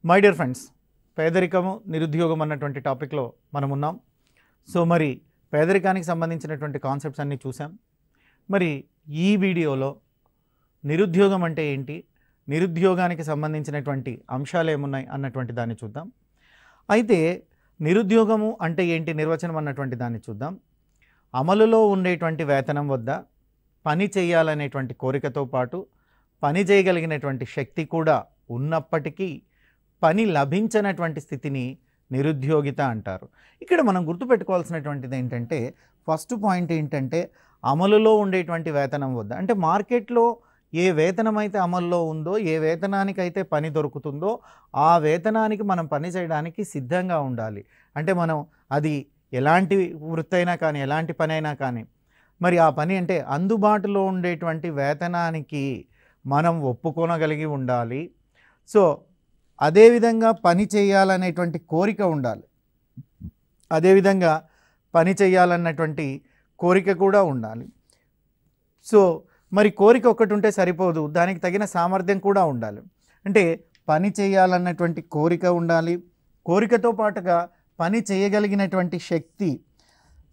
My dear friends, పేదరికము నిరుద్యోగం అన్నటువంటి టాపిక్లో మనం ఉన్నాం. సో మరి పేదరికానికి సంబంధించినటువంటి కాన్సెప్ట్స్ అన్నీ చూసాం. మరి ఈ వీడియోలో నిరుద్యోగం అంటే ఏంటి, నిరుద్యోగానికి సంబంధించినటువంటి అంశాలు ఏమున్నాయి అన్నటువంటి దాన్ని చూద్దాం. అయితే నిరుద్యోగము అంటే ఏంటి, నిర్వచనం అన్నటువంటి దాన్ని చూద్దాం. అమలులో ఉండేటువంటి వేతనం వద్ద పని చేయాలనేటువంటి కోరికతో పాటు పని చేయగలిగినటువంటి శక్తి కూడా ఉన్నప్పటికీ పని లభించనటువంటి స్థితిని నిరుద్యోగిత అంటారు. ఇక్కడ మనం గుర్తుపెట్టుకోవాల్సినటువంటిది ఏంటంటే, ఫస్ట్ పాయింట్ ఏంటంటే అమలులో ఉండేటువంటి వేతనం వద్ద, అంటే మార్కెట్లో ఏ వేతనం అయితే అమల్లో ఉందో, ఏ వేతనానికైతే పని దొరుకుతుందో ఆ వేతనానికి మనం పని చేయడానికి సిద్ధంగా ఉండాలి. అంటే మనం అది ఎలాంటి వృత్తి అయినా కానీ, ఎలాంటి పని అయినా కానీ, మరి ఆ పని అంటే అందుబాటులో ఉండేటువంటి వేతనానికి మనం ఒప్పుకోనగలిగి ఉండాలి. సో అదేవిధంగా పని చేయాలనేటువంటి కోరిక ఉండాలి. అదేవిధంగా పని చేయాలన్నటువంటి కోరిక కూడా ఉండాలి. సో మరి కోరిక ఒక్కటి ఉంటే సరిపోదు, దానికి తగిన సామర్థ్యం కూడా ఉండాలి. అంటే పని చేయాలన్నటువంటి కోరిక ఉండాలి, కోరికతో పాటుగా పని చేయగలిగినటువంటి శక్తి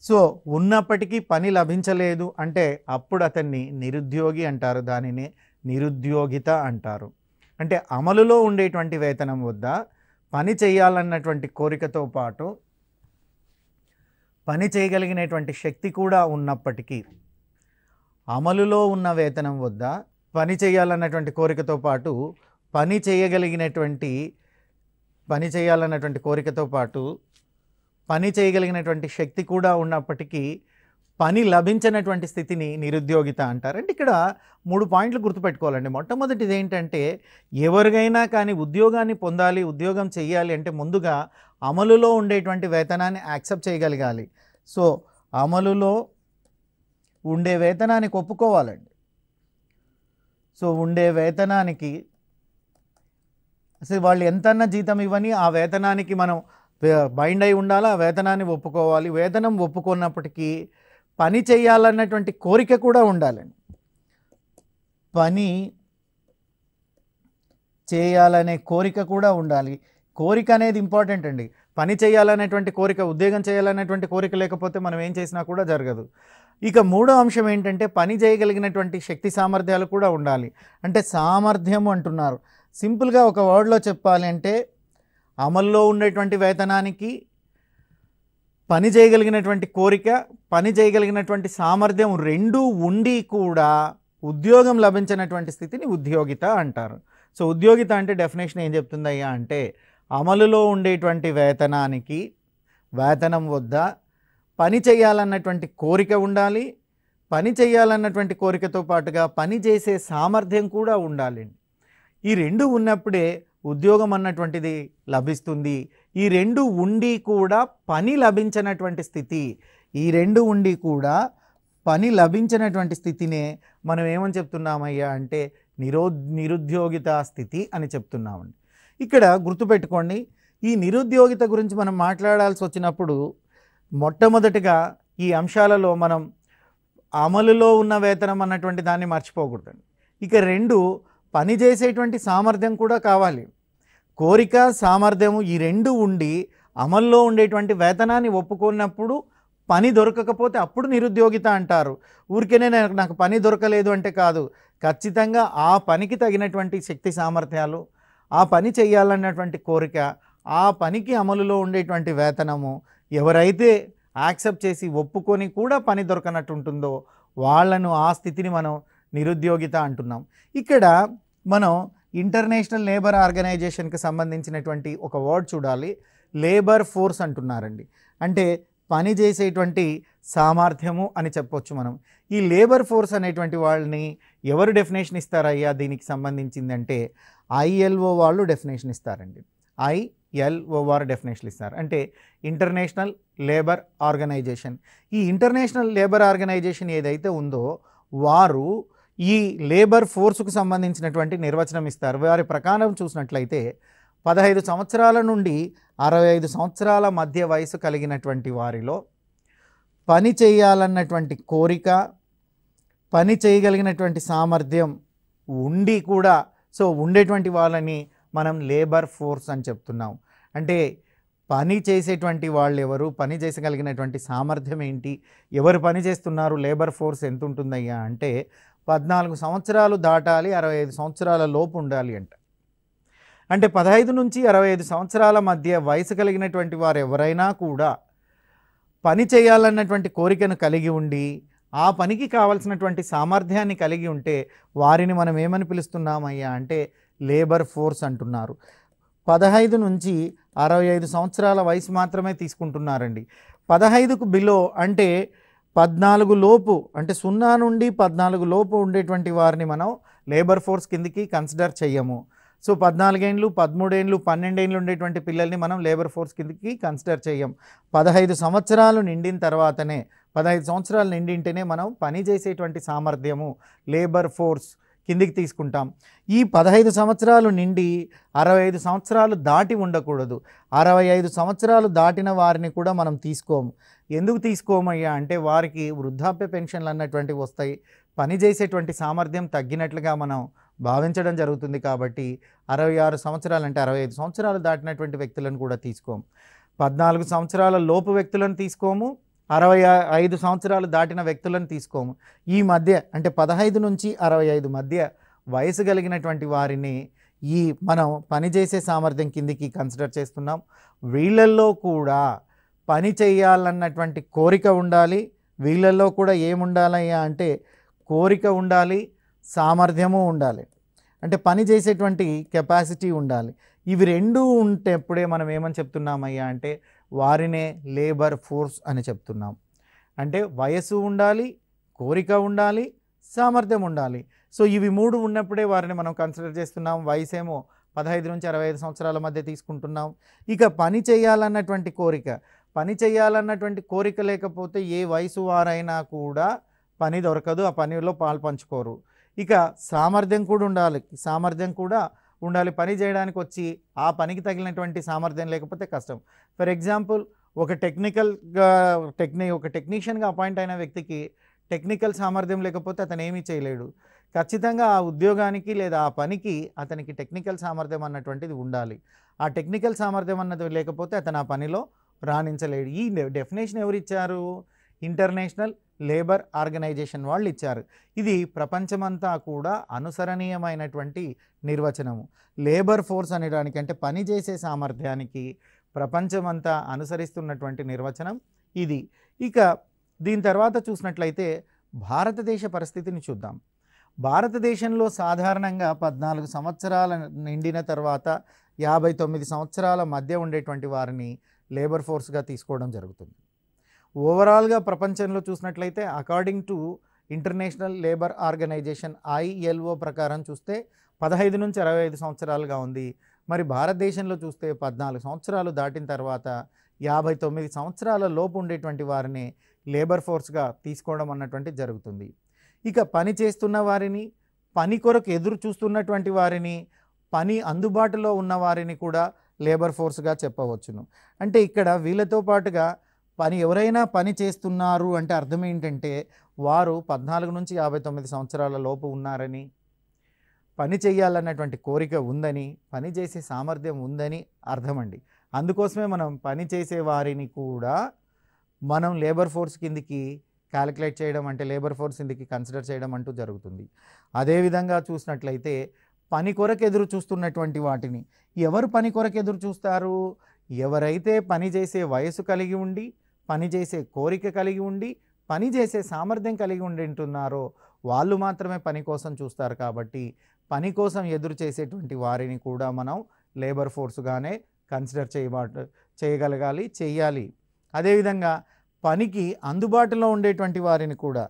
సో ఉన్నప్పటికీ పని లభించలేదు అంటే అప్పుడు అతన్ని నిరుద్యోగి అంటారు, దానిని నిరుద్యోగిత అంటారు. అంటే అమలులో ఉండేటువంటి వేతనం వద్ద పని చేయాలన్నటువంటి కోరికతో పాటు పని చేయగలిగినటువంటి శక్తి కూడా ఉన్నప్పటికీ, అమలులో ఉన్న వేతనం వద్ద పని చేయాలన్నటువంటి కోరికతో పాటు పని చేయగలిగినటువంటి శక్తి కూడా ఉన్నప్పటికీ పని లభించినటువంటి స్థితిని నిరుద్యోగిత అంటారు. అంటే ఇక్కడ 3 పాయింట్లు గుర్తుపెట్టుకోవాలండి. మొట్టమొదటిది ఏంటంటే, ఎవరికైనా కానీ ఉద్యోగాన్ని పొందాలి, ఉద్యోగం చేయాలి అంటే ముందుగా అమలులో ఉండేటువంటి వేతనాన్ని యాక్సెప్ట్ చేయగలగాలి. సో అమలులో ఉండే వేతనానికి ఒప్పుకోవాలండి. సో ఉండే వేతనానికి అసలు వాళ్ళు ఎంతన్నా జీతం ఇవ్వని ఆ వేతనానికి మనం బైండ్ అయి ఉండాలి, ఆ వేతనాన్ని ఒప్పుకోవాలి. వేతనం ఒప్పుకున్నప్పటికీ పని చేయాలన్నటువంటి కోరిక కూడా ఉండాలండి. పని చేయాలనే కోరిక కూడా ఉండాలి. కోరిక అనేది ఇంపార్టెంట్ అండి. పని చేయాలనేటువంటి కోరిక, ఉద్యోగం చేయాలనేటువంటి కోరిక లేకపోతే మనం ఏం చేసినా కూడా జరగదు. ఇక 3వ అంశం ఏంటంటే, పని చేయగలిగినటువంటి శక్తి సామర్థ్యాలు కూడా ఉండాలి. అంటే సామర్థ్యం అంటున్నారు. సింపుల్గా ఒక వర్డ్లో చెప్పాలి అంటే, అమల్లో ఉండేటువంటి వేతనానికి పని చేయగలిగినటువంటి కోరిక, పని చేయగలిగినటువంటి సామర్థ్యం రెండూ ఉండి కూడా ఉద్యోగం లభించినటువంటి స్థితిని ఉద్యోగిత అంటారు. సో ఉద్యోగిత అంటే డెఫినేషన్ ఏం చెప్తుందయ్యా అంటే, అమలులో ఉండేటువంటి వేతనానికి, వేతనం వద్ద పని చేయాలన్నటువంటి కోరిక ఉండాలి, పని చేయాలన్నటువంటి కోరికతో పాటుగా పని చేసే సామర్థ్యం కూడా ఉండాలి. ఈ రెండు ఉన్నప్పుడే ఉద్యోగం అన్నటువంటిది లభిస్తుంది. ఈ రెండు ఉండి కూడా పని లభించినటువంటి స్థితి, ఈ రెండు ఉండి కూడా పని లభించినటువంటి స్థితినే మనం ఏమని చెప్తున్నామయ్యా అంటే నిరుద్యోగిత స్థితి అని చెప్తున్నామండి. ఇక్కడ గుర్తుపెట్టుకోండి, ఈ నిరుద్యోగిత గురించి మనం మాట్లాడాల్సి వచ్చినప్పుడు మొట్టమొదటిగా ఈ అంశాలలో మనం అమలులో ఉన్న వేతనం అన్నటువంటి దాన్ని మర్చిపోకూడదండి. ఇక 2 పని చేసేటువంటి సామర్థ్యం కూడా కావాలి. కోరిక, సామర్థ్యము ఈ 2 ఉండి అమల్లో ఉండేటువంటి వేతనాన్ని ఒప్పుకున్నప్పుడు పని దొరకకపోతే అప్పుడు నిరుద్యోగిత అంటారు. ఊరికేనే నాకు పని దొరకలేదు అంటే కాదు, ఖచ్చితంగా ఆ పనికి తగినటువంటి శక్తి సామర్థ్యాలు, ఆ పని చేయాలన్నటువంటి కోరిక, ఆ పనికి అమలులో ఉండేటువంటి వేతనము ఎవరైతే యాక్సెప్ట్ చేసి ఒప్పుకొని కూడా పని దొరకనట్టు ఉంటుందో వాళ్ళను, ఆ స్థితిని మనం నిరుద్యోగిత అంటున్నాం. ఇక్కడ మనం ఇంటర్నేషనల్ లేబర్ ఆర్గనైజేషన్కి సంబంధించినటువంటి ఒక వర్డ్ చూడాలి. లేబర్ ఫోర్స్ అంటున్నారండి. అంటే పని చేసేటువంటి సామర్థ్యము అని చెప్పొచ్చు మనం. ఈ లేబర్ ఫోర్స్ అనేటువంటి వాళ్ళని ఎవరు డెఫినేషన్ ఇస్తారయ్యా దీనికి సంబంధించిందంటే ILO వాళ్ళు డెఫినేషన్ ఇస్తారండి. ILO వారు డెఫినేషన్ ఇస్తారు. అంటే ఇంటర్నేషనల్ లేబర్ ఆర్గనైజేషన్. ఈ ఇంటర్నేషనల్ లేబర్ ఆర్గనైజేషన్ ఏదైతే ఉందో వారు ఈ లేబర్ ఫోర్సుకు సంబంధించినటువంటి నిర్వచనం ఇస్తారు. వారి ప్రకారం చూసినట్లయితే 15 సంవత్సరాల నుండి 65 సంవత్సరాల మధ్య వయసు కలిగినటువంటి వారిలో పని చేయాలన్నటువంటి కోరిక, పని చేయగలిగినటువంటి సామర్థ్యం ఉండి కూడా ఉండేటువంటి వాళ్ళని మనం లేబర్ ఫోర్స్ అని చెప్తున్నాం. అంటే పని చేసేటువంటి వాళ్ళు ఎవరు, పని చేసగలిగినటువంటి సామర్థ్యం ఏంటి, ఎవరు పని చేస్తున్నారు, లేబర్ ఫోర్స్ ఎంత ఉంటుందయ్యా అంటే 14 సంవత్సరాలు దాటాలి, 65 సంవత్సరాల లోపు ఉండాలి అంట. అంటే 15 నుంచి 65 సంవత్సరాల మధ్య వయసు కలిగినటువంటి వారు ఎవరైనా కూడా పని చేయాలన్నటువంటి కోరికను కలిగి ఉండి ఆ పనికి కావాల్సినటువంటి సామర్థ్యాన్ని కలిగి ఉంటే వారిని మనం ఏమని పిలుస్తున్నామయ్యా అంటే లేబర్ ఫోర్స్ అంటున్నారు. 15 నుంచి 65 సంవత్సరాల వయసు మాత్రమే తీసుకుంటున్నారండి. 15కు బిలో అంటే 14 లోపు, అంటే 0 నుండి 14 లోపు ఉండేటువంటి వారిని మనం లేబర్ ఫోర్స్ కిందికి కన్సిడర్ చెయ్యము. సో 14 ఏళ్ళు, 13 ఏళ్ళు, 12 ఏళ్ళు ఉండేటువంటి పిల్లల్ని మనం లేబర్ ఫోర్స్ కిందికి కన్సిడర్ చేయం. 15 సంవత్సరాలు నిండిన తర్వాతనే, 15 సంవత్సరాలు నిండింటేనే మనం పని చేసేటువంటి సామర్థ్యము లేబర్ ఫోర్స్ కిందికి తీసుకుంటాం. ఈ 15 సంవత్సరాలు నిండి 65 సంవత్సరాలు దాటి ఉండకూడదు. 65 సంవత్సరాలు దాటిన వారిని కూడా మనం తీసుకోము. ఎందుకు తీసుకోమయ్యా అంటే వారికి వృద్ధాప్య పెన్షన్లు అన్నటువంటివి వస్తాయి. పని చేసేటువంటి సామర్థ్యం తగ్గినట్లుగా మనం భావించడం జరుగుతుంది. కాబట్టి 66 సంవత్సరాలు అంటే 65 సంవత్సరాలు దాటినటువంటి వ్యక్తులను కూడా తీసుకోము. 14 సంవత్సరాల లోపు వ్యక్తులను తీసుకోము, 65 సంవత్సరాలు దాటిన వ్యక్తులను తీసుకోము. ఈ మధ్య అంటే 15 నుంచి 65 మధ్య వయసు కలిగినటువంటి వారిని ఈ మనం పనిచేసే సామర్థ్యం కిందికి కన్సిడర్ చేస్తున్నాం. వీళ్ళల్లో కూడా పని చేయాలన్నటువంటి కోరిక ఉండాలి. వీళ్ళల్లో కూడా ఏముండాలయ్యా అంటే కోరిక ఉండాలి, సామర్థ్యము ఉండాలి, అంటే పని చేసేటువంటి కెపాసిటీ ఉండాలి. ఇవి రెండూ ఉంటేప్పుడే మనం ఏమని చెప్తున్నామయ్యా అంటే వారినే లేబర్ ఫోర్స్ అని చెప్తున్నాం. అంటే వయసు ఉండాలి, కోరిక ఉండాలి, సామర్థ్యం ఉండాలి. సో ఇవి మూడు ఉన్నప్పుడే వారిని మనం కన్సిడర్ చేస్తున్నాం. వయసు ఏమో 15 నుంచి 65 సంవత్సరాల మధ్య తీసుకుంటున్నాం. ఇక పని చేయాలన్నటువంటి కోరిక, పని చేయాలన్నటువంటి కోరిక లేకపోతే ఏ వయసు వారైనా కూడా పని దొరకదు, ఆ పనిలో పాలు పంచుకోరు. ఇక సామర్థ్యం కూడా ఉండాలి, పని చేయడానికి వచ్చి ఆ పనికి తగిలినటువంటి సామర్థ్యం లేకపోతే కష్టం. ఫర్ ఎగ్జాంపుల్ ఒక టెక్నీషియన్గా అపాయింట్ అయిన వ్యక్తికి టెక్నికల్ సామర్థ్యం లేకపోతే అతను ఏమీ చేయలేడు. ఖచ్చితంగా ఆ ఉద్యోగానికి లేదా ఆ పనికి అతనికి టెక్నికల్ సామర్థ్యం అన్నటువంటిది ఉండాలి. ఆ టెక్నికల్ సామర్థ్యం అన్నది లేకపోతే అతను ఆ పనిలో రాణించలేడు. ఈ డెఫినేషన్ ఎవరు ఇచ్చారు? ఇంటర్నేషనల్ లేబర్ ఆర్గనైజేషన్ వాళ్ళు ఇచ్చారు. ఇది ప్రపంచమంతా కూడా అనుసరణీయమైనటువంటి నిర్వచనము. లేబర్ ఫోర్స్ అనడానికి అంటే పని చేసే సామర్థ్యానికి ప్రపంచమంతా అనుసరిస్తున్నటువంటి నిర్వచనం ఇది. ఇక దీని తర్వాత చూసినట్లయితే భారతదేశ పరిస్థితిని చూద్దాం. భారతదేశంలో సాధారణంగా 14 సంవత్సరాల నిండిన తర్వాత 59 సంవత్సరాల మధ్య ఉండేటువంటి వారిని లేబర్ ఫోర్స్గా తీసుకోవడం జరుగుతుంది. ఓవరాల్గా ప్రపంచంలో చూసినట్లయితే according to international labour organisation ILO ప్రకారం చూస్తే 15 నుంచి 65 సంవత్సరాలుగా ఉంది. మరి భారతదేశంలో చూస్తే 14 సంవత్సరాలు దాటిన తర్వాత 59 సంవత్సరాల లోపు ఉండేటువంటి వారిని లేబర్ ఫోర్స్గా తీసుకోవడం అన్నటువంటిది జరుగుతుంది. ఇక పని చేస్తున్న వారిని, పని కొరకు ఎదురు చూస్తున్నటువంటి వారిని, పని అందుబాటులో ఉన్న వారిని కూడా లేబర్ ఫోర్స్గా చెప్పవచ్చును. అంటే ఇక్కడ వీళ్ళతో పాటుగా ఎవరైనా పని చేస్తున్నారు అంటే అర్థం ఏంటంటే వారు 14 నుంచి 59 సంవత్సరాల లోపు ఉన్నారని, పని చేయాలన్నటువంటి కోరిక ఉందని, పని చేసే సామర్థ్యం ఉందని అర్థం అండి. అందుకోసమే మనం పని చేసే వారిని కూడా మనం లేబర్ ఫోర్స్ కిందికి క్యాలిక్యులేట్ చేయడం అంటే లేబర్ ఫోర్స్ కిందికి కన్సిడర్ చేయడం అంటూ జరుగుతుంది. అదేవిధంగా చూసినట్లయితే పని కొరకు ఎదురు చూస్తున్నటువంటి వాటిని, ఎవరు పని కొరకు ఎదురు చూస్తారు? ఎవరైతే పని చేసే వయసు కలిగి ఉండి, పని చేసే కోరిక కలిగి ఉండి, పని చేసే సామర్థ్యం కలిగి ఉంటున్నారో వాళ్ళు మాత్రమే పని కోసం చూస్తారు. కాబట్టి పని కోసం ఎదురు చేసేటువంటి వారిని కూడా మనం లేబర్ ఫోర్స్గానే కన్సిడర్ చేయగలగాలి, చెయ్యాలి. అదేవిధంగా పనికి అందుబాటులో ఉండేటువంటి వారిని కూడా,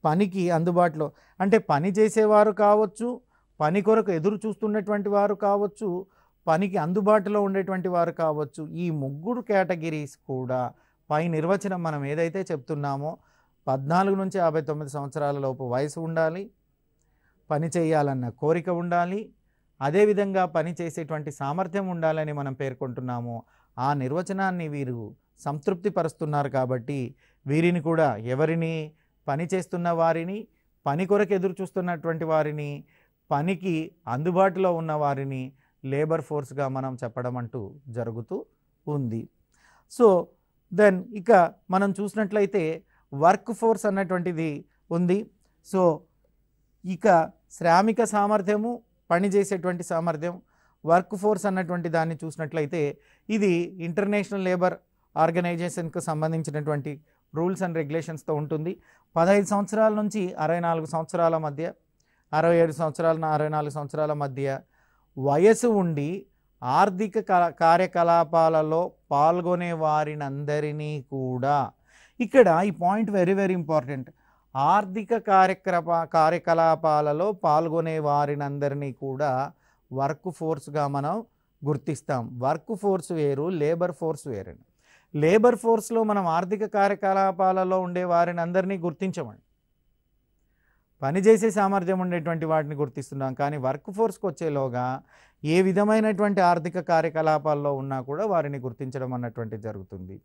పనికి అందుబాటులో అంటే పని చేసేవారు కావచ్చు, పని కొరకు ఎదురు చూస్తున్నటువంటి వారు కావచ్చు, పనికి అందుబాటులో ఉండేటువంటి వారు కావచ్చు, ఈ ముగ్గురు కేటగిరీస్ కూడా పై నిర్వచనం మనం ఏదైతే చెప్తున్నామో 14 నుంచి 59 సంవత్సరాల లోపు వయసు ఉండాలి, పని చేయాలన్న కోరిక ఉండాలి, అదేవిధంగా పని చేసేటువంటి సామర్థ్యం ఉండాలని మనం పేర్కొంటున్నాము. ఆ నిర్వచనాన్ని వీరు సంతృప్తి పరుస్తున్నారు. కాబట్టి వీరిని కూడా, ఎవరిని? పని చేస్తున్న వారిని, పని కొరకు ఎదురు చూస్తున్నటువంటి వారిని, పనికి అందుబాటులో ఉన్న వారిని లేబర్ ఫోర్స్గా మనం చెప్పడం అంటూ జరుగుతూ ఉంది. సో దెన్ ఇక మనం చూసినట్లయితే వర్క్ ఫోర్స్ అన్నటువంటిది ఉంది. సో ఇక శ్రామిక సామర్థ్యము, పనిచేసేటువంటి సామర్థ్యం, వర్క్ ఫోర్స్ అన్నటువంటి దాన్ని చూసినట్లయితే ఇది ఇంటర్నేషనల్ లేబర్ ఆర్గనైజేషన్కు సంబంధించినటువంటి రూల్స్ అండ్ రెగ్యులేషన్స్తో ఉంటుంది. 15 సంవత్సరాల నుంచి 64 సంవత్సరాల మధ్య, 67 సంవత్సరాల 64 సంవత్సరాల మధ్య వయసు ఉండి ఆర్థిక కార్యకలాపాలలో పాల్గొనే వారినందరినీ కూడా, ఇక్కడ ఈ పాయింట్ వెరీ వెరీ ఇంపార్టెంట్, ఆర్థిక కార్యకలాపాలలో పాల్గొనే వారినందరినీ కూడా వర్క్ ఫోర్స్గా మనం గుర్తిస్తాం. వర్క్ ఫోర్స్ వేరు, లేబర్ ఫోర్స్ వేరండి. లేబర్ ఫోర్స్లో మనం ఆర్థిక కార్యకలాపాలలో ఉండే వారిని అందరినీ గుర్తించమండి, పనిచేసే సామర్థ్యం ఉండేటువంటి వాటిని గుర్తిస్తున్నాం. కానీ వర్క్ ఫోర్స్కి వచ్చేలోగా ఏ విధమైనటువంటి ఆర్థిక కార్యకలాపాల్లో ఉన్నా కూడా వారిని గుర్తించడం అన్నటువంటిది జరుగుతుంది.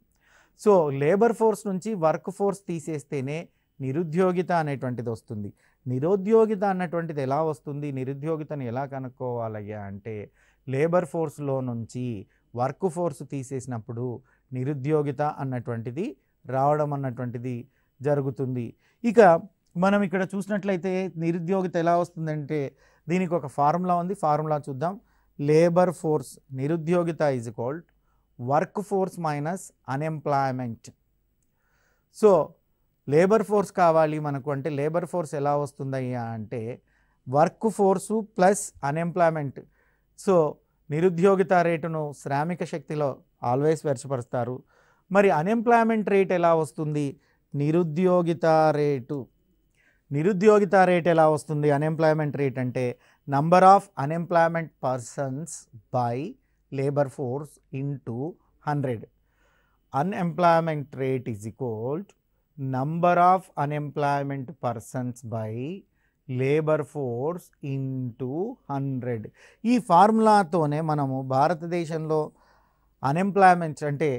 సో లేబర్ ఫోర్స్ నుంచి వర్క్ ఫోర్స్ తీసేస్తేనే నిరుద్యోగిత అనేటువంటిది వస్తుంది. నిరుద్యోగిత అన్నటువంటిది ఎలా వస్తుంది, నిరుద్యోగితను ఎలా కనుక్కోవాలయ్యా అంటే లేబర్ ఫోర్స్లో నుంచి వర్క్ ఫోర్స్ తీసేసినప్పుడు నిరుద్యోగిత అన్నటువంటిది రావడం అన్నటువంటిది జరుగుతుంది. ఇక మనం ఇక్కడ చూసినట్లయితే నిరుద్యోగిత ఎలా వస్తుందంటే దీనికి ఒక ఫార్ములా ఉంది, ఫార్ములా చూద్దాం. లేబర్ ఫోర్స్ నిరుద్యోగిత is equal work force minus unemployment. So labour force కావాలి మనకు అంటే లేబర్ ఫోర్స్ ఎలా వస్తుందయ్యా అంటే work force plus unemployment. So నిరుద్యోగిత రేటును శ్రామిక శక్తిలో ఆల్వేస్ వ్యర్థపరుస్తారు. మరి అన్ఎంప్లాయ్మెంట్ రేట్ ఎలా వస్తుంది, నిరుద్యోగిత రేటు ఎలా వస్తుంది, అన్ఎంప్లాయ్మెంట్ రేట్ అంటే number of unemployment persons by labour force into 100. Unemployment rate is equal number of unemployment persons by labour force into 100. ఈ ఫార్ములాతోనే మనము భారతదేశంలో అన్ఎంప్లాయ్మెంట్ అంటే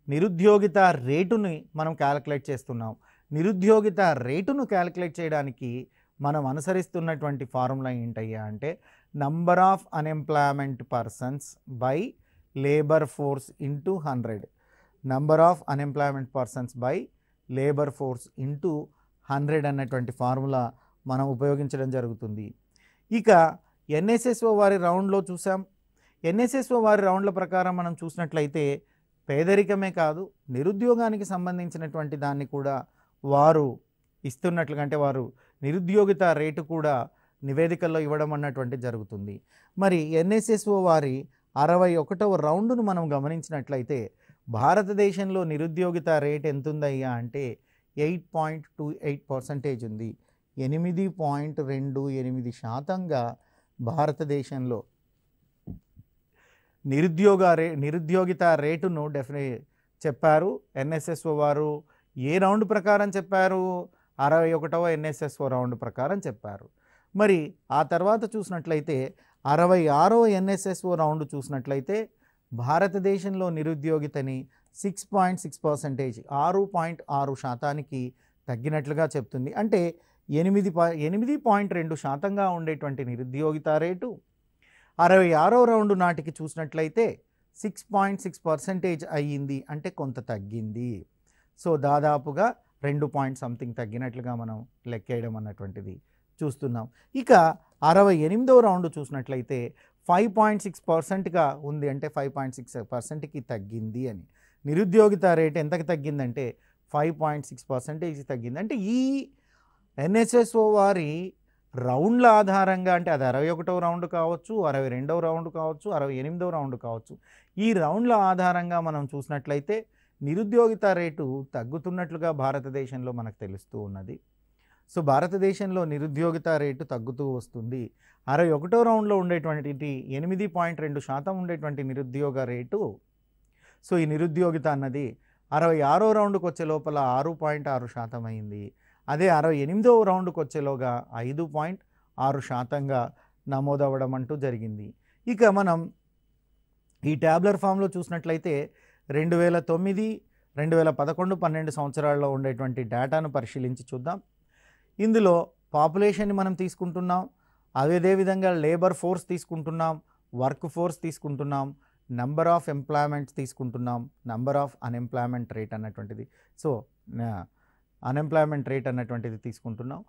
నిరుద్యోగిత రేటుని మనం క్యాలిక్యులేట్ చేస్తున్నాం. నిరుద్యోగిత రేటును క్యాలిక్యులేట్ చేయడానికి మనం అనుసరిస్తున్నటువంటి ఫార్ములా ఏంటయ్యా అంటే number of unemployment persons by labour force into 100. Number of unemployment persons by labour force into 100 అన్నటువంటి ఫార్ములా మనం ఉపయోగించడం జరుగుతుంది. ఇక ఎన్ఎస్ఎస్ఓ వారి రౌండ్లో చూసాం. ఎన్ఎస్ఎస్ఓ వారి రౌండ్ల ప్రకారం మనం చూసినట్లయితే పేదరికమే కాదు నిరుద్యోగానికి సంబంధించినటువంటి దాన్ని కూడా వారు ఇస్తున్నట్లుగా అంటే వారు నిరుద్యోగిత రేటు కూడా నివేదికల్లో ఇవ్వడం అన్నటువంటి జరుగుతుంది. మరి ఎన్ఎస్ఎస్ఓ వారి 61వ రౌండ్ను మనం గమనించినట్లయితే భారతదేశంలో నిరుద్యోగిత రేట్ ఎంత ఉందయ్యా అంటే 8.28% ఉంది. 8.28% భారతదేశంలో నిరుద్యోగిత రేటును చెప్పారు ఎన్ఎస్ఎస్ఓ వారు. ఏ రౌండ్ ప్రకారం చెప్పారు, 61వ ఎన్ఎస్ఎస్ఓ రౌండ్ ప్రకారం చెప్పారు. మరి ఆ తర్వాత చూసినట్లయితే 66వ ఎన్ఎస్ఎస్ఓ రౌండ్ చూసినట్లయితే భారతదేశంలో నిరుద్యోగితని 6.6%, 6.6% తగ్గినట్లుగా చెప్తుంది. అంటే 8.2%గా ఉండేటువంటి నిరుద్యోగిత రేటు 66వ రౌండ్ నాటికి చూసినట్లయితే 6.6% అయ్యింది, అంటే కొంత తగ్గింది. సో దాదాపుగా 2 తగ్గినట్లుగా మనం లెక్కేయడం అన్నటువంటిది చూస్తున్నాం. ఇక 68వ రౌండ్ చూసినట్లయితే 5.6%గా ఉంది, అంటే 5.6%కి తగ్గింది అని. నిరుద్యోగిత రేటు ఎంతకు తగ్గిందంటే 5.6% తగ్గింది. అంటే ఈ ఎన్ఎస్ఎస్ఓ వారి రౌండ్ల ఆధారంగా అంటే అది 61వ రౌండ్ కావచ్చు, 62వ రౌండ్ కావచ్చు, 68వ రౌండ్ కావచ్చు, ఈ రౌండ్ల ఆధారంగా మనం చూసినట్లయితే నిరుద్యోగిత రేటు తగ్గుతున్నట్లుగా భారతదేశంలో మనకు తెలుస్తూ ఉన్నది. సో భారతదేశంలో నిరుద్యోగిత రేటు తగ్గుతూ వస్తుంది. 61వ రౌండ్లో ఉండేటువంటి 8.2% ఉండేటువంటి నిరుద్యోగ రేటు, సో ఈ నిరుద్యోగిత అన్నది 66వ రౌండ్కి వచ్చే లోపల 6.6% అయింది. అదే 68వ రౌండ్కి వచ్చేలోగా 5.6%గా నమోదవ్వడం అంటూ జరిగింది. ఇక మనం ఈ ట్యాబ్లర్ ఫామ్లో చూసినట్లయితే 2009, 2011, 12 సంవత్సరాల్లో ఉండేటువంటి డేటాను పరిశీలించి చూద్దాం. ఇందులో పాపులేషన్ని మనం తీసుకుంటున్నాం, అదేవిధంగా లేబర్ ఫోర్స్ తీసుకుంటున్నాం, వర్క్ ఫోర్స్ తీసుకుంటున్నాం, నంబర్ ఆఫ్ ఎంప్లాయ్మెంట్స్ తీసుకుంటున్నాం, నంబర్ ఆఫ్ అన్ఎంప్లాయ్మెంట్ రేట్ అన్నటువంటిది. సో అన్ఎంప్లాయ్మెంట్ రేట్ అన్నటువంటిది తీసుకుంటున్నాం.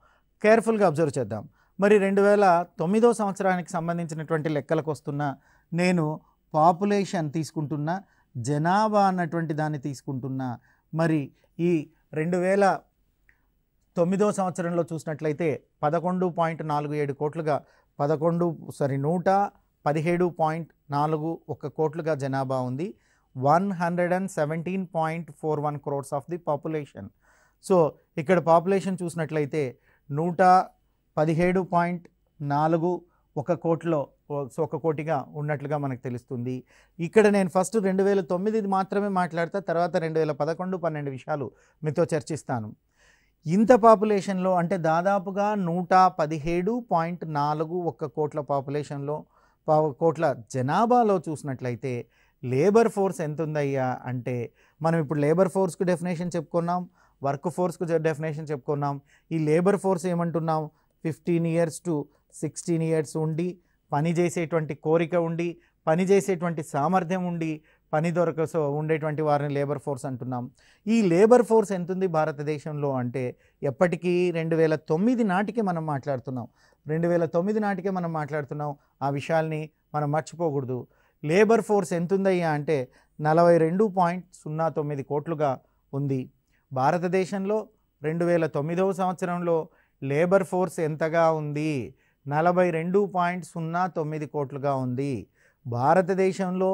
కేర్ఫుల్గా అబ్జర్వ్ చేద్దాం. మరి 2009 సంవత్సరానికి సంబంధించినటువంటి లెక్కలకు వస్తున్న నేను పాపులేషన్ తీసుకుంటున్నా, జనాభా అన్నటువంటి దాన్ని తీసుకుంటున్నా. మరి ఈ 2009 సంవత్సరంలో చూసినట్లయితే 11.47 కోట్లుగా 117.41 కోట్లుగా జనాభా ఉంది. 117.41 crores of the population. So ఇక్కడ పాపులేషన్ చూసినట్లయితే 117.41 కోట్లో 1 కోటిగా ఉన్నట్లుగా మనకు తెలుస్తుంది. ఇక్కడ నేను ఫస్ట్ 2009 మాత్రమే మాట్లాడతా, తర్వాత 2011-12 విషయాలు మీతో చర్చిస్తాను. ఇంత పాపులేషన్లో అంటే దాదాపుగా 117.41 కోట్ల పాపులేషన్లో కోట్ల జనాభాలో చూసినట్లయితే లేబర్ ఫోర్స్ ఎంత ఉందయ్యా అంటే, మనం ఇప్పుడు లేబర్ ఫోర్స్కు డెఫినేషన్ చెప్పుకున్నాం, వర్క్ ఫోర్స్కు డెఫినేషన్ చెప్పుకున్నాం. ఈ లేబర్ ఫోర్స్ ఏమంటున్నాం, 15 years to 16 years ఉండి, పని చేసేటువంటి కోరిక ఉండి, పని చేసేటువంటి సామర్థ్యం ఉండి, పని ఉండేటువంటి వారిని లేబర్ ఫోర్స్ అంటున్నాం. ఈ లేబర్ ఫోర్స్ ఎంత ఉంది భారతదేశంలో అంటే ఎప్పటికీ 2009 నాటికే మనం మాట్లాడుతున్నాం. 2009 నాటికే మనం మాట్లాడుతున్నాం. ఆ విషయాల్ని మనం మర్చిపోకూడదు. లేబర్ ఫోర్స్ ఎంత ఉందయ్యా అంటే 42.09 కోట్లుగా ఉంది. భారతదేశంలో 2009 సంవత్సరంలో లేబర్ ఫోర్స్ ఎంతగా ఉంది, 42.09 కోట్లుగా ఉంది. భారతదేశంలో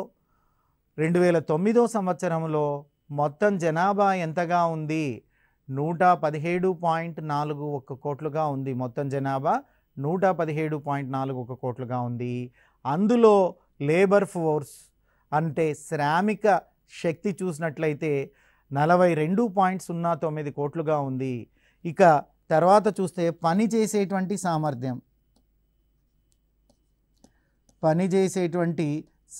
2009 సంవత్సరంలో మొత్తం జనాభా ఎంతగా ఉంది, 117.41 కోట్లుగా ఉంది. మొత్తం జనాభా 117.41 కోట్లుగా ఉంది. అందులో లేబర్ ఫోర్స్ అంటే శ్రామిక శక్తి చూసినట్లయితే 42.09 కోట్లుగా ఉంది. ఇక తర్వాత చూస్తే పని చేసేటువంటి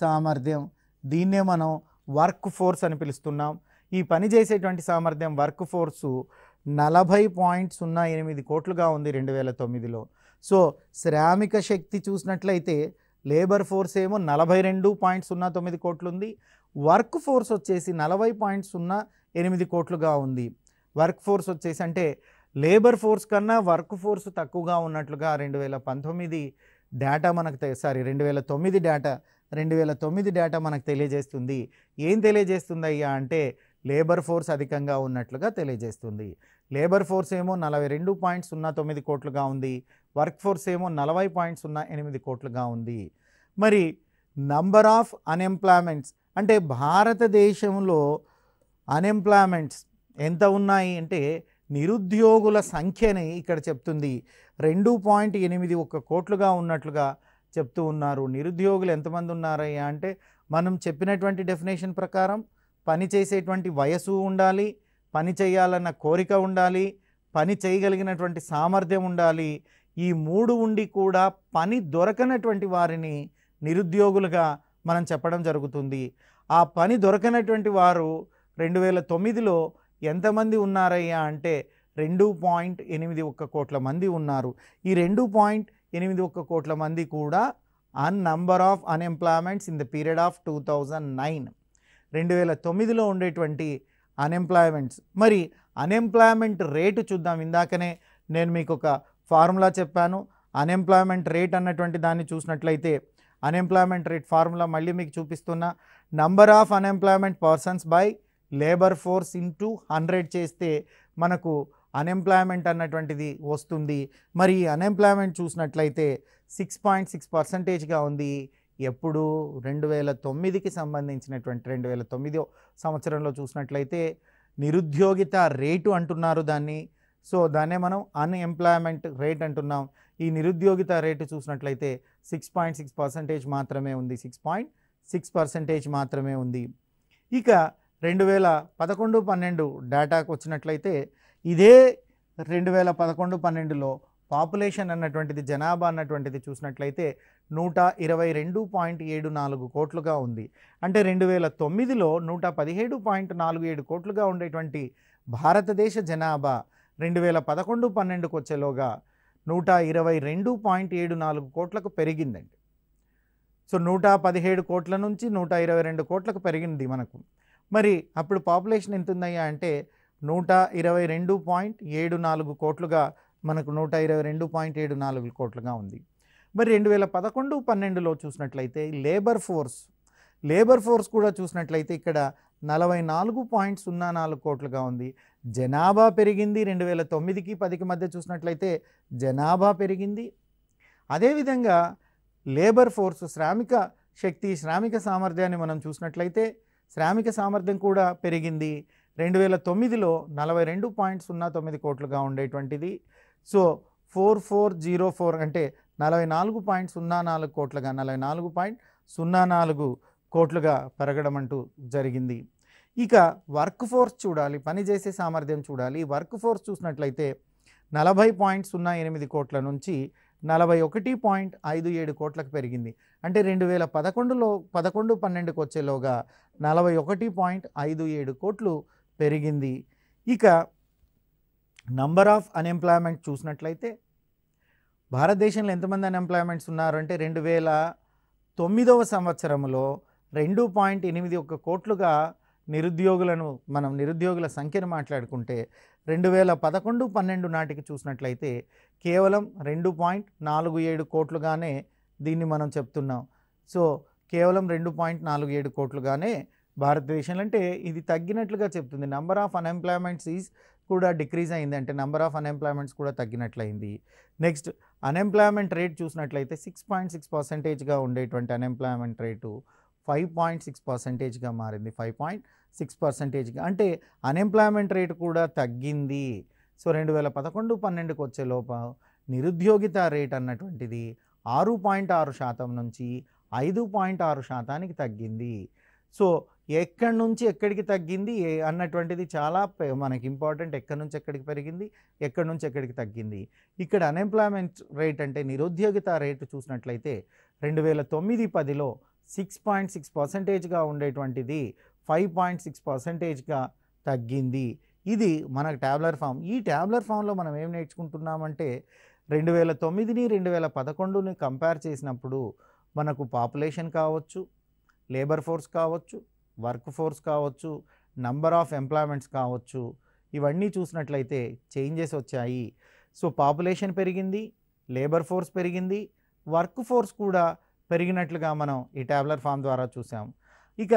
సామర్థ్యం దీన్నే మనం వర్క్ ఫోర్స్ అని పిలుస్తున్నాం. ఈ పని చేసేటువంటి సామర్థ్యం వర్క్ ఫోర్సు 40.08 కోట్లుగా ఉంది 2009లో. సో శ్రామిక శక్తి చూసినట్లయితే లేబర్ ఫోర్స్ ఏమో 42.09 కోట్లు ఉంది, వర్క్ ఫోర్స్ వచ్చేసి 40.08 కోట్లుగా ఉంది. వర్క్ ఫోర్స్ వచ్చేసి అంటే లేబర్ ఫోర్స్ కన్నా వర్క్ ఫోర్స్ తక్కువగా ఉన్నట్లుగా 2019 డేటా మనకు 2009 డేటా మనకు తెలియజేస్తుంది. ఏం తెలియజేస్తుంది అయ్యా అంటే లేబర్ ఫోర్స్ అధికంగా ఉన్నట్లుగా తెలియజేస్తుంది. లేబర్ ఫోర్స్ ఏమో 42.09 కోట్లుగా ఉంది, వర్క్ ఫోర్స్ ఏమో 40.08 కోట్లుగా ఉంది. మరి నంబర్ ఆఫ్ అన్ఎంప్లాయ్మెంట్స్ అంటే భారతదేశంలో అన్ఎంప్లాయ్మెంట్స్ ఎంత ఉన్నాయి అంటే నిరుద్యోగుల సంఖ్యని ఇక్కడ చెప్తుంది 2.81 కోట్లుగా ఉన్నట్లుగా చెప్తూ ఉన్నారు. నిరుద్యోగులు ఎంతమంది ఉన్నారయ్యా అంటే మనం చెప్పినటువంటి డెఫినేషన్ ప్రకారం పని చేసేటువంటి వయసు ఉండాలి, పని చేయాలన్న కోరిక ఉండాలి, పని చేయగలిగినటువంటి సామర్థ్యం ఉండాలి. ఈ 3 ఉండి కూడా పని దొరకనటువంటి వారిని నిరుద్యోగులుగా మనం చెప్పడం జరుగుతుంది. ఆ పని దొరకనటువంటి వారు 2009లో ఎంతమంది ఉన్నారయ్యా అంటే 2.81 కోట్ల మంది ఉన్నారు. ఈ 2.81 కోట్ల మంది కూడా number of unemployments in the period of 2009 2009లో ఉండేటువంటి అన్ఎంప్లాయ్మెంట్స్. మరి అన్ఎంప్లాయ్మెంట్ రేటు చూద్దాం. ఇందాకనే నేను మీకు ఒక ఫార్ములా చెప్పాను. అన్ఎంప్లాయ్మెంట్ రేట్ అన్నటువంటి దాన్ని చూసినట్లయితే అన్ఎంప్లాయ్మెంట్ రేట్ ఫార్ములా మళ్ళీ మీకు చూపిస్తున్నా. Number of unemployment persons by labour force into 100 చేస్తే మనకు అన్ఎంప్లాయ్మెంట్ అన్నటువంటిది వస్తుంది. మరి ఈ అన్ఎంప్లాయ్మెంట్ చూసినట్లయితే 6.6%గా ఉంది. ఎప్పుడు 2009కి సంబంధించినటువంటి 2009 సంవత్సరంలో చూసినట్లయితే నిరుద్యోగిత రేటు అంటున్నారు దాన్ని. సో దాన్నే మనం అన్ఎంప్లాయ్మెంట్ రేట్ అంటున్నాం. ఈ నిరుద్యోగిత రేటు చూసినట్లయితే 6.6% మాత్రమే ఉంది. 6.6% మాత్రమే ఉంది. ఇక 2011-12 డేటాకు వచ్చినట్లయితే ఇదే 2011-12లో పాపులేషన్ అన్నటువంటిది జనాభా అన్నటువంటిది చూసినట్లయితే 122.74 కోట్లుగా ఉంది. అంటే 2009లో 117.47 కోట్లుగా ఉండేటువంటి భారతదేశ జనాభా 2011-12కు వచ్చేలోగా 122.74 కోట్లకు పెరిగిందండి. సో 117 కోట్ల నుంచి 122 కోట్లకు పెరిగింది మనకు. మరి అప్పుడు పాపులేషన్ ఎంత ఉందయ్యా అంటే 122.74 కోట్లుగా మనకు 122.74 కోట్లుగా ఉంది. మరి 2011-12లో చూసినట్లయితే లేబర్ ఫోర్స్ కూడా చూసినట్లయితే ఇక్కడ 44.04 కోట్లుగా ఉంది. జనాభా పెరిగింది. 2009కి 10కి మధ్య చూసినట్లయితే జనాభా పెరిగింది. అదేవిధంగా లేబర్ ఫోర్స్ శ్రామిక శక్తి, శ్రామిక సామర్థ్యాన్ని మనం చూసినట్లయితే శ్రామిక సామర్థ్యం కూడా పెరిగింది. 2009లో 42.09 కోట్లుగా ఉండేటువంటిది సో 4404 అంటే 44.04 కోట్లుగా 44.04 కోట్లుగా పెరగడం అంటూ జరిగింది. ఇక వర్క్ ఫోర్స్ చూడాలి, పనిచేసే సామర్థ్యం చూడాలి. వర్క్ ఫోర్స్ చూసినట్లయితే 40.08 కోట్ల నుంచి 41.57 కోట్లకు పెరిగింది. అంటే 2011-12కి వచ్చేలోగా 41.57 కోట్లు పెరిగింది. ఇక నంబర్ ఆఫ్ అన్ఎంప్లాయ్మెంట్ చూసినట్లయితే భారతదేశంలో ఎంతమంది అన్ఎంప్లాయ్మెంట్స్ ఉన్నారు అంటే 2009వ సంవత్సరంలో 2.81 కోట్లుగా మనం నిరుద్యోగుల సంఖ్యను మాట్లాడుకుంటే 2011-12 నాటికి చూసినట్లయితే కేవలం 2.47 కోట్లుగానే దీన్ని మనం చెప్తున్నాం. సో కేవలం 2.47 కోట్లుగానే భారతదేశంలో, అంటే ఇది తగ్గినట్లుగా చెప్తుంది. నంబర్ ఆఫ్ అన్ఎంప్లాయ్మెంట్స్ కూడా డిక్రీజ్ అయింది, అంటే నంబర్ ఆఫ్ అన్ఎంప్లాయ్మెంట్స్ కూడా తగ్గినట్లయింది. నెక్స్ట్ అన్ఎంప్లాయ్మెంట్ రేట్ చూసినట్లయితే 6.6%గా ఉండేటువంటి అన్ఎంప్లాయ్మెంట్ రేటు 5.6%గా మారింది. 5.6%గా అంటే అన్ఎంప్లాయ్మెంట్ రేటు కూడా తగ్గింది. సో 2011-12కి వచ్చే లోప నిరుద్యోగిత రేట్ అన్నటువంటిది 6.6% నుంచి 5.6%కి తగ్గింది. సో ఎక్కడి నుంచి ఎక్కడికి తగ్గింది అన్నటువంటిది చాలా మనకి ఇంపార్టెంట్. ఎక్కడి నుంచి ఎక్కడికి పెరిగింది, ఎక్కడి నుంచి ఎక్కడికి తగ్గింది. ఇక్కడ అన్ఎంప్లాయ్మెంట్ రేట్ అంటే నిరుద్యోగిత రేటు చూసినట్లయితే 2009-10లో 6.6%గా ఉండేటువంటిది 5.6%గా తగ్గింది. ఇది మనకు ట్యాబ్లర్ ఫామ్. ఈ ట్యాబ్లర్ ఫామ్లో మనం ఏం నేర్చుకుంటున్నామంటే 2009ని 2011ని కంపేర్ చేసినప్పుడు మనకు పాపులేషన్ కావచ్చు, లేబర్ ఫోర్స్ కావచ్చు, వర్క్ ఫోర్స్ కావచ్చు, నంబర్ ఆఫ్ ఎంప్లాయ్మెంట్స్ కావచ్చు, ఇవన్నీ చూసినట్లయితే చేంజెస్ వచ్చాయి. సో పాపులేషన్ పెరిగింది, లేబర్ ఫోర్స్ పెరిగింది, వర్క్ ఫోర్స్ కూడా పెరిగినట్లుగా మనం ఈ ట్యాబ్లర్ ఫామ్ ద్వారా చూసాం. ఇక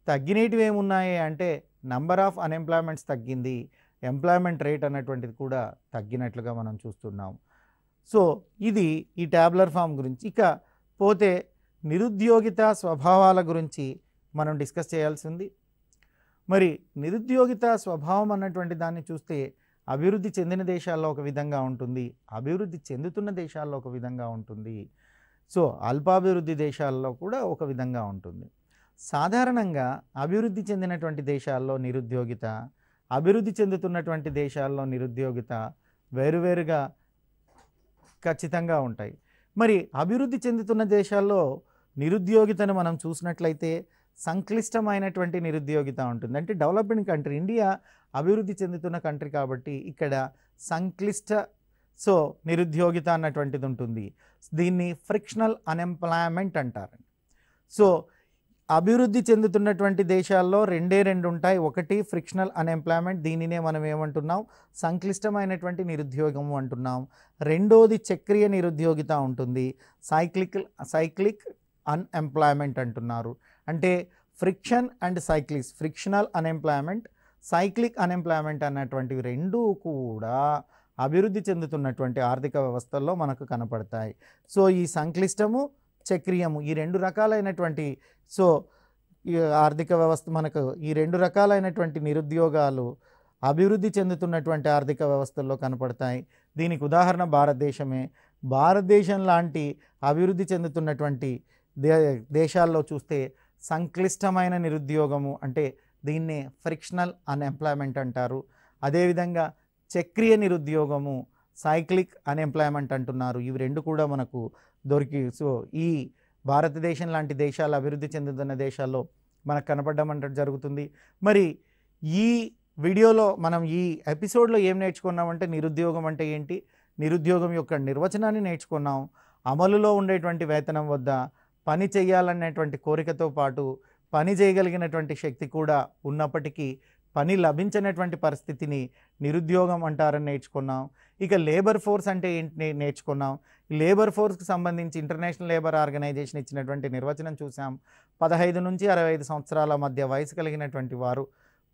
తగ్గినటివి ఏమున్నాయి అంటే నంబర్ ఆఫ్ అన్ఎంప్లాయ్మెంట్స్ తగ్గింది, ఎంప్లాయ్మెంట్ రేట్ అన్నటువంటిది కూడా తగ్గినట్లుగా మనం చూస్తున్నాం. సో ఇది ఈ ట్యాబ్లర్ ఫామ్ గురించి. ఇక పోతే నిరుద్యోగిత స్వభావాల గురించి మనం డిస్కస్ చేయాల్సింది. మరి నిరుద్యోగిత స్వభావం అన్నటువంటి దాన్ని చూస్తే అభివృద్ధి చెందిన దేశాల్లో ఒక విధంగా ఉంటుంది, అభివృద్ధి చెందుతున్న దేశాల్లో ఒక విధంగా ఉంటుంది, సో అల్పాభివృద్ధి దేశాల్లో కూడా ఒక విధంగా ఉంటుంది. సాధారణంగా అభివృద్ధి చెందినటువంటి దేశాల్లో నిరుద్యోగిత, అభివృద్ధి చెందుతున్నటువంటి దేశాల్లో నిరుద్యోగిత వేరువేరుగా ఖచ్చితంగా ఉంటాయి. మరి అభివృద్ధి చెందుతున్న దేశాల్లో నిరుద్యోగితను మనం చూసినట్లయితే సంక్లిష్టమైనటువంటి నిరుద్యోగిత ఉంటుంది. అంటే డెవలపింగ్ కంట్రీ, ఇండియా అభివృద్ధి చెందుతున్న కంట్రీ కాబట్టి ఇక్కడ సంక్లిష్ట నిరుద్యోగిత అన్నటువంటిది ఉంటుంది. దీన్ని ఫ్రిక్షనల్ అన్ఎంప్లాయ్మెంట్ అంటారు. సో అభివృద్ధి చెందుతున్నటువంటి దేశాల్లో రెండు ఉంటాయి. ఒకటి ఫ్రిక్షనల్ అన్ఎంప్లాయ్మెంట్, దీనినే మనం ఏమంటున్నాం సంక్లిష్టమైనటువంటి నిరుద్యోగము అంటున్నాం. రెండోది చక్రీయ నిరుద్యోగిత ఉంటుంది, సైక్లిక్ అన్ఎంప్లాయ్మెంట్ అంటున్నారు. అంటే friction and cyclics, frictional unemployment, cyclic unemployment అన్నటువంటివి రెండూ కూడా అభివృద్ధి చెందుతున్నటువంటి ఆర్థిక వ్యవస్థల్లో మనకు కనపడతాయి. సో ఈ సంక్లిష్టము, చక్రీయము ఈ రెండు రకాలైనటువంటి ఈ ఆర్థిక వ్యవస్థ మనకు ఈ రెండు రకాలైనటువంటి నిరుద్యోగాలు అభివృద్ధి చెందుతున్నటువంటి ఆర్థిక వ్యవస్థల్లో కనపడతాయి. దీనికి ఉదాహరణ భారతదేశమే. భారతదేశం లాంటి అభివృద్ధి చెందుతున్నటువంటి దేశాల్లో చూస్తే సంక్లిష్టమైన నిరుద్యోగము అంటే దీన్నే ఫ్రిక్షనల్ అన్ఎంప్లాయ్మెంట్ అంటారు. అదేవిధంగా చక్రీయ నిరుద్యోగము, సైక్లిక్ అన్ఎంప్లాయ్మెంట్ అంటున్నారు. ఇవి రెండు కూడా మనకు దొరికి ఈ భారతదేశం లాంటి దేశాలు అభివృద్ధి చెందుతున్న దేశాల్లో మనకు కనపడడం అంటే జరుగుతుంది. మరి ఈ వీడియోలో మనం ఈ ఎపిసోడ్లో ఏం నేర్చుకున్నామంటే నిరుద్యోగం అంటే ఏంటి, నిరుద్యోగం యొక్క నిర్వచనాన్ని నేర్చుకున్నాం, అమలులో ఉండేటువంటి వేతనం వద్ద పని చేయాలనేటువంటి కోరికతో పాటు పని చేయగలిగినటువంటి శక్తి కూడా ఉన్నప్పటికీ పని లభించినటువంటి పరిస్థితిని నిరుద్యోగం అంటారని నేర్చుకున్నాం. ఇక లేబర్ ఫోర్స్ అంటే ఏంటి నేర్చుకున్నాం. లేబర్ ఫోర్స్కి సంబంధించి ఇంటర్నేషనల్ లేబర్ ఆర్గనైజేషన్ ఇచ్చినటువంటి నిర్వచనం చూసాం. 15 నుంచి 65 సంవత్సరాల మధ్య వయసు కలిగినటువంటి వారు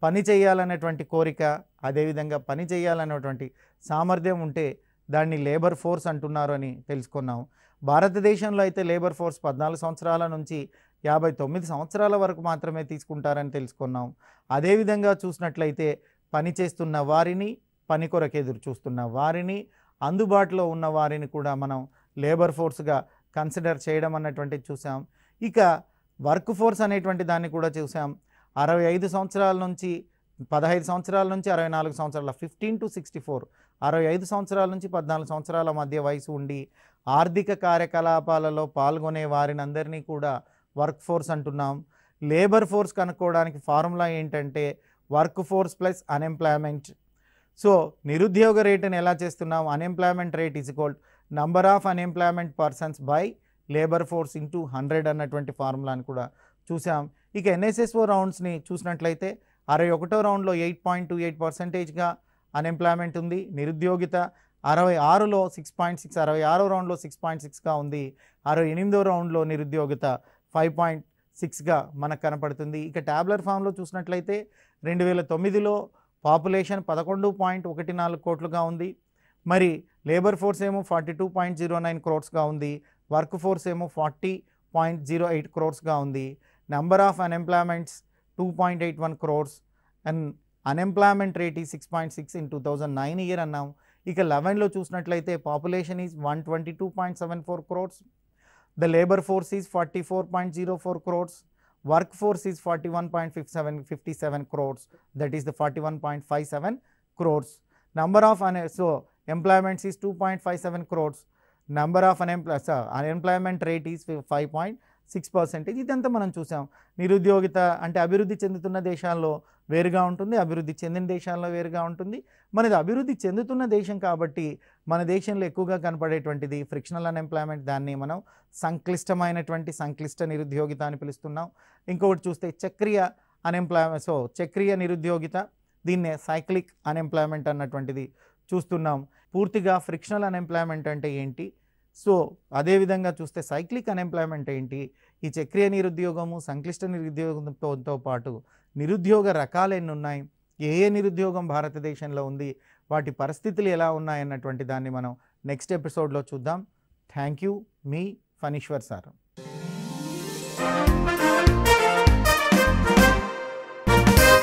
పని చేయాలనేటువంటి కోరిక, అదేవిధంగా పని చేయాలనేటువంటి సామర్థ్యం ఉంటే దాన్ని లేబర్ ఫోర్స్ అంటున్నారు అని తెలుసుకున్నాం. భారతదేశంలో అయితే లేబర్ ఫోర్స్ 14 సంవత్సరాల నుంచి 59 సంవత్సరాల వరకు మాత్రమే తీసుకుంటారని తెలుసుకున్నాం. అదేవిధంగా చూసినట్లయితే పని చేస్తున్న వారిని, పని కొరకు ఎదురు చూస్తున్న వారిని, అందుబాటులో ఉన్న వారిని కూడా మనం లేబర్ ఫోర్స్గా కన్సిడర్ చేయడం అన్నటువంటిది చూసాం. ఇక వర్క్ ఫోర్స్ అనేటువంటి దాన్ని కూడా చూసాం. 65 సంవత్సరాల నుంచి 15 సంవత్సరాల నుంచి 64 సంవత్సరాల 15 to 64 65 సంవత్సరాల నుంచి 14 సంవత్సరాల మధ్య వయసు ఉండి ఆర్థిక కార్యకలాపాలలో పాల్గొనే వారిని అందరినీ కూడా వర్క్ ఫోర్స్ అంటున్నాం. లేబర్ ఫోర్స్ కనుక్కోవడానికి ఫార్ములా ఏంటంటే work force plus unemployment. So నిరుద్యోగ రేటుని ఎలా చేస్తున్నాం? Unemployment rate is equal number of unemployment persons by labour force into 100 అన్నటువంటి ఫార్ములాని కూడా చూసాం. ఇక ఎన్ఎస్ఎస్ఓ రౌండ్స్ని చూసినట్లయితే 61వ రౌండ్లో 8.28%గా అన్ఎంప్లాయ్మెంట్ ఉంది. నిరుద్యోగిత 66లో 6.6, 66వ రౌండ్లో 6.6గా ఉంది. 68వ రౌండ్లో నిరుద్యోగిత 5.6గా మనకు కనపడుతుంది. ఇక ట్యాబ్లర్ ఫామ్లో చూసినట్లయితే 2009లో పాపులేషన్ 11.14 కోట్లుగా ఉంది. మరి లేబర్ ఫోర్స్ ఏమో 42.09 క్రోర్స్గా ఉంది. వర్క్ ఫోర్స్ ఏమో 40.08 క్రోర్స్గా ఉంది. Number of unemployments 2.81 crores and unemployment rate ఈ 6.6 in 2009 ఇయర్ అన్నాం. ఇక 11లో చూసినట్లయితే population is 122.74 crores. The labour force is 44.04 crores. Work force is 41.57 crores. That is the 41.57 crores. Number of employments is 2.57 crores. Number of unemployment rate is 5.6%. ఇదంతా మనం చూసాం. నిరుద్యోగిత అంటే అభివృద్ధి చెందుతున్న దేశాల్లో వేరుగా ఉంటుంది, అభివృద్ధి చెందిన దేశాల్లో వేరుగా ఉంటుంది. మనది అభివృద్ధి చెందుతున్న దేశం కాబట్టి మన దేశంలో ఎక్కువగా కనపడేటువంటిది ఫ్రిక్షనల్ అన్ఎంప్లాయ్మెంట్. దాన్ని మనం సంక్లిష్ట నిరుద్యోగిత అని పిలుస్తున్నాం. ఇంకొకటి చూస్తే చక్రీయ అన్ఎంప్లాయ్మెంట్, చక్రీయ నిరుద్యోగిత, దీన్నే సైక్లిక్ అన్ఎంప్లాయ్మెంట్ అన్నటువంటిది చూస్తున్నాం. పూర్తిగా ఫ్రిక్షనల్ అన్ఎంప్లాయ్మెంట్ అంటే ఏంటి, సో అదేవిధంగా చూస్తే సైక్లిక్ అన్ఎంప్లాయ్మెంట్ ఏంటి, ఈ చక్రీయ నిరుద్యోగము సంక్లిష్ట నిరుద్యోగంతో పాటు నిరుద్యోగ రకాలు ఎన్ని ఉన్నాయి, ఏ నిరుద్యోగం భారతదేశంలో ఉంది, వాటి పరిస్థితులు ఎలా ఉన్నాయన్నటువంటి దాన్ని మనం నెక్స్ట్ ఎపిసోడ్లో చూద్దాం. Thank you. మీ ఫణీశ్వర్ సార్.